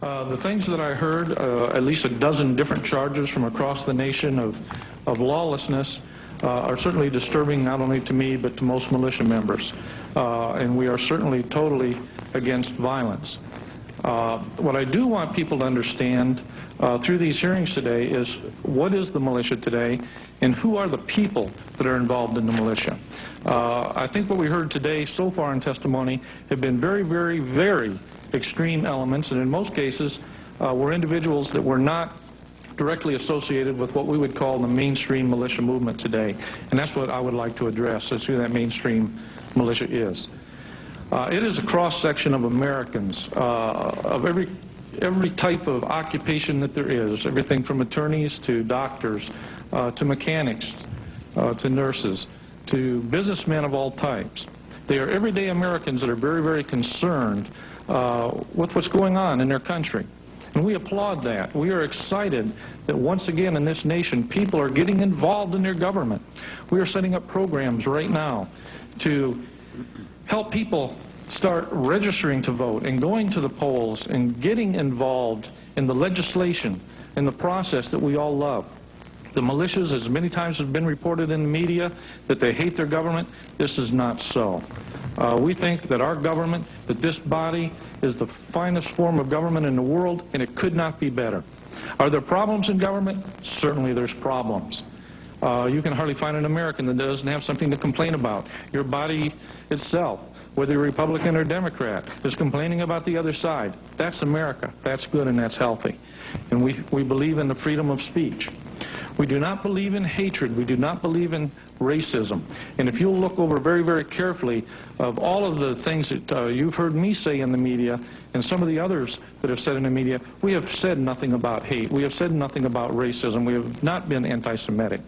The things that I heard, at least a dozen different charges from across the nation of lawlessness, are certainly disturbing not only to me but to most militia members. And we are certainly totally against violence. What I do want people to understand through these hearings today is what is the militia today and who are the people that are involved in the militia. I think what we heard today so far in testimony have been very, very, very extreme elements, and in most cases were individuals that were not directly associated with what we would call the mainstream militia movement today. And that's what I would like to address, is who that mainstream militia is. It is a cross-section of Americans, of every type of occupation that there is, everything from attorneys to doctors, to mechanics, to nurses, to businessmen of all types. They are everyday Americans that are very, very concerned with what's going on in their country. And we applaud that. We are excited that once again in this nation, people are getting involved in their government. We are setting up programs right now to help people start registering to vote and going to the polls and getting involved in the legislation and the process that we all love. The militias, as many times has been reported in the media, that they hate their government. This is not so. We think that our government, that this body is the finest form of government in the world, and it could not be better. Are there problems in government? Certainly there's problems. You can hardly find an American that doesn't have something to complain about. Your body itself, whether you're Republican or Democrat, is complaining about the other side. That's America. That's good and that's healthy. And we believe in the freedom of speech. We do not believe in hatred. We do not believe in racism. And if you'll look over very, very carefully of all of the things that you've heard me say in the media and some of the others that have said in the media, we have said nothing about hate. We have said nothing about racism. We have not been anti-Semitic.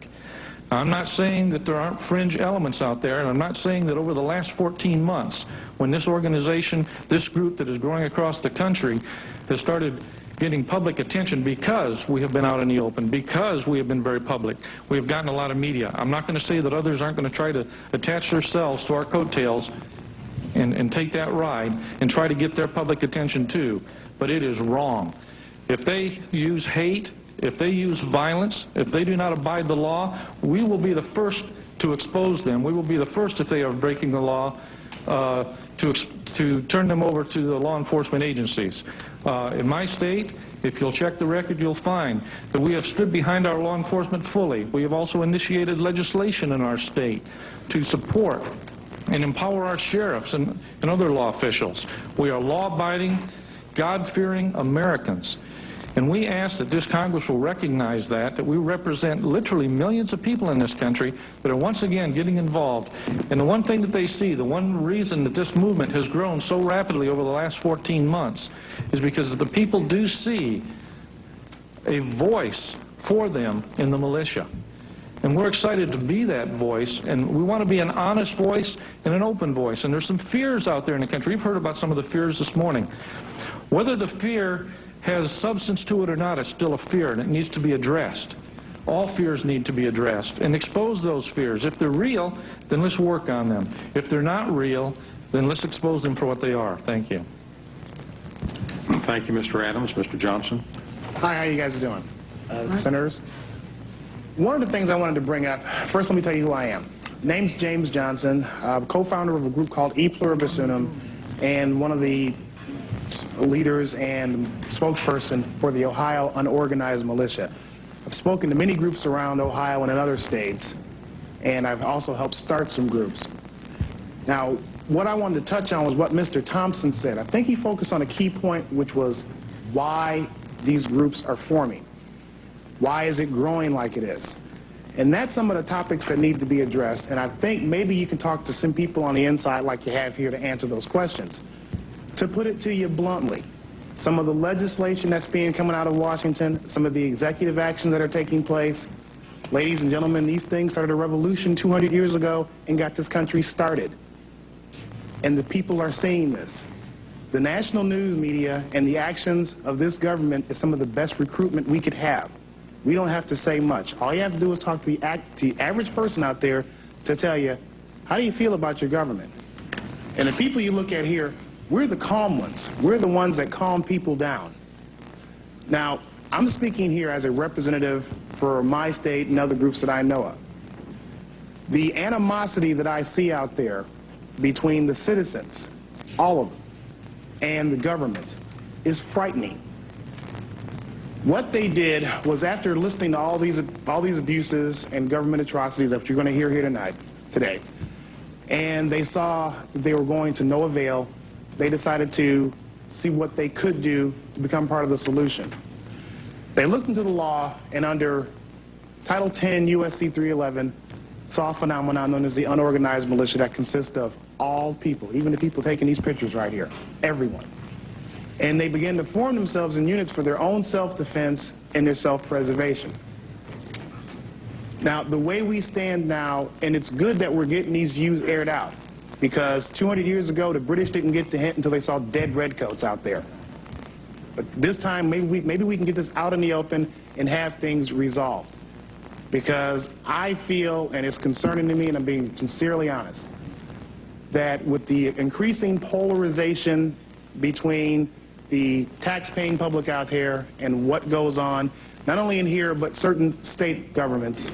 Now, I'm not saying that there aren't fringe elements out there, and I'm not saying that over the last 14 months, when this organization, this group that is growing across the country, has started getting public attention because we have been out in the open, because we have been very public. We have gotten a lot of media. I'm not going to say that others aren't going to try to attach themselves to our coattails and take that ride and try to get their public attention too, but it is wrong. If they use hate, if they use violence, if they do not abide the law, we will be the first to expose them. We will be the first, if they are breaking the law, to turn them over to the law enforcement agencies. In my state, if you'll check the record, you'll find that we have stood behind our law enforcement fully. We have also initiated legislation in our state to support and empower our sheriffs and other law officials. We are law-abiding, God-fearing Americans. And we ask that this Congress will recognize that we represent literally millions of people in this country that are once again getting involved. And the one thing that they see, the one reason that this movement has grown so rapidly over the last 14 months is because the people do see a voice for them in the militia. And we're excited to be that voice, and we want to be an honest voice and an open voice. And there's some fears out there in the country. We've heard about some of the fears this morning. Whether the fear has substance to it or not, it's still a fear, and it needs to be addressed. All fears need to be addressed and expose those fears. If they're real, then let's work on them. If they're not real, then let's expose them for what they are. Thank you. Thank you, Mr. Adams. Mr. Johnson. Hi, how you guys doing? Senators? One of the things I wanted to bring up, first let me tell you who I am. Name's James Johnson. I'm co-founder of a group called E Pluribus Unum, and one of the leaders and spokesperson for the Ohio Unorganized Militia. I've spoken to many groups around Ohio and in other states, and I've also helped start some groups. Now, what I wanted to touch on was what Mr. Thompson said. I think he focused on a key point, which was why these groups are forming. Why is it growing like it is? And that's some of the topics that need to be addressed, and I think maybe you can talk to some people on the inside like you have here to answer those questions. To put it to you bluntly, some of the legislation that's coming out of Washington, some of the executive actions that are taking place, ladies and gentlemen, these things started a revolution 200 years ago and got this country started. And the people are seeing this. The national news media and the actions of this government is some of the best recruitment we could have. We don't have to say much. All you have to do is talk to the average person out there to tell you, how do you feel about your government? And the people you look at here, we're the calm ones. We're the ones that calm people down. Now, I'm speaking here as a representative for my state and other groups that I know of. The animosity that I see out there between the citizens, all of them, and the government is frightening. What they did was, after listening to all these abuses and government atrocities that you're going to hear here today, and they saw that they were going to no avail, they decided to see what they could do to become part of the solution. They looked into the law, and under Title 10 U.S.C. 311, saw a phenomenon known as the unorganized militia that consists of all people, even the people taking these pictures right here, everyone. And they began to form themselves in units for their own self-defense and their self-preservation. Now, the way we stand now, and it's good that we're getting these views aired out, because 200 years ago, the British didn't get the hint until they saw dead redcoats out there. But this time, maybe we can get this out in the open and have things resolved. Because I feel, and it's concerning to me, and I'm being sincerely honest, that with the increasing polarization between the tax-paying public out here and what goes on, not only in here, but certain state governments,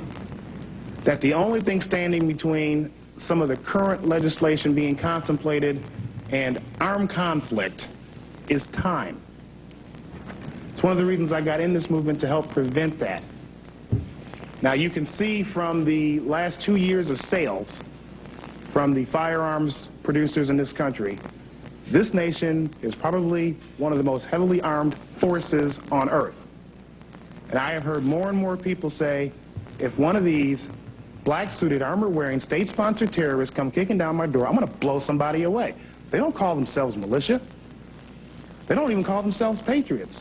that the only thing standing between some of the current legislation being contemplated and armed conflict is time. It's one of the reasons I got in this movement, to help prevent that. Now, you can see from the last 2 years of sales from the firearms producers in this country, this nation is probably one of the most heavily armed forces on earth. And I have heard more and more people say, if one of these black-suited, armor-wearing, state-sponsored terrorists come kicking down my door, I'm going to blow somebody away. They don't call themselves militia. They don't even call themselves patriots.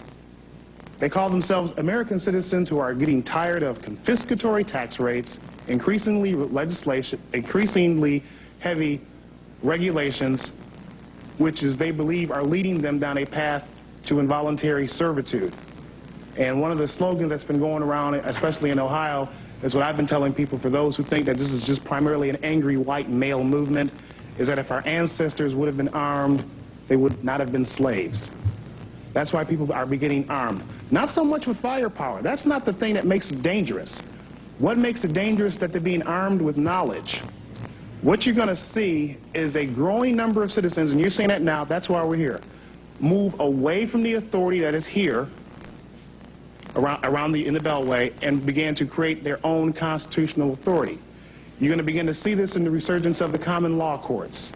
They call themselves American citizens who are getting tired of confiscatory tax rates, increasingly heavy regulations, which is, they believe, are leading them down a path to involuntary servitude. And one of the slogans that's been going around, especially in Ohio, is what I've been telling people, for those who think that this is just primarily an angry white male movement, is that if our ancestors would have been armed, they would not have been slaves. That's why people are beginning armed. Not so much with firepower. That's not the thing that makes it dangerous. What makes it dangerous is that they're being armed with knowledge. What you're going to see is a growing number of citizens, and you're seeing that now, that's why we're here, move away from the authority that is here in the Beltway and begin to create their own constitutional authority. You're going to begin to see this in the resurgence of the common law courts.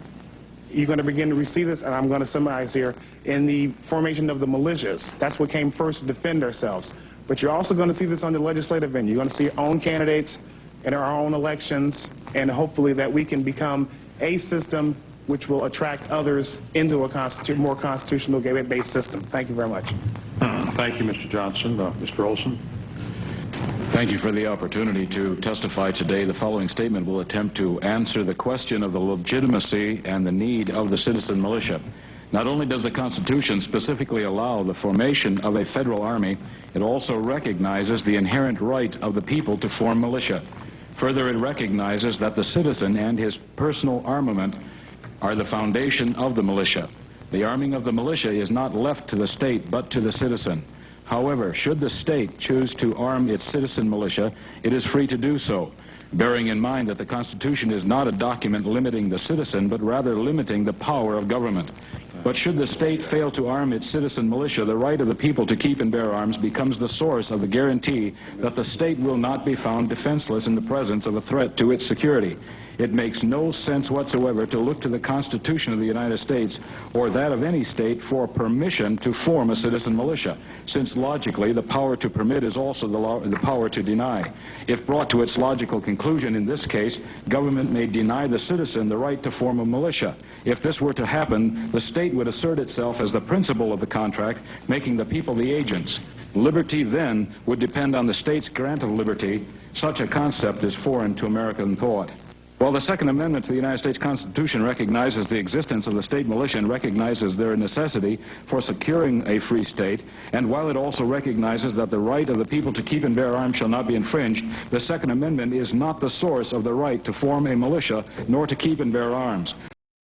You're going to begin to see this, and I'm going to summarize here, in the formation of the militias. That's what came first, to defend ourselves. But you're also going to see this on the legislative end. You're going to see your own candidates in our own elections, and hopefully that we can become a system which will attract others into a more constitutional-based system. Thank you very much. Thank you, Mr. Johnson. Mr. Olson. Thank you for the opportunity to testify today. The following statement will attempt to answer the question of the legitimacy and the need of the citizen militia. Not only does the Constitution specifically allow the formation of a federal army, it also recognizes the inherent right of the people to form militia. Further, it recognizes that the citizen and his personal armament are the foundation of the militia. The arming of the militia is not left to the state, but to the citizen. However, should the state choose to arm its citizen militia, it is free to do so, bearing in mind that the Constitution is not a document limiting the citizen, but rather limiting the power of government. But should the state fail to arm its citizen militia, the right of the people to keep and bear arms becomes the source of the guarantee that the state will not be found defenseless in the presence of a threat to its security. It makes no sense whatsoever to look to the Constitution of the United States or that of any state for permission to form a citizen militia, since logically the power to permit is also the power to deny. If brought to its logical conclusion in this case, government may deny the citizen the right to form a militia. If this were to happen, the state would assert itself as the principal of the contract, making the people the agents. Liberty then would depend on the state's grant of liberty. Such a concept is foreign to American thought. While the Second Amendment to the United States Constitution recognizes the existence of the state militia and recognizes their necessity for securing a free state, and while it also recognizes that the right of the people to keep and bear arms shall not be infringed, the Second Amendment is not the source of the right to form a militia nor to keep and bear arms.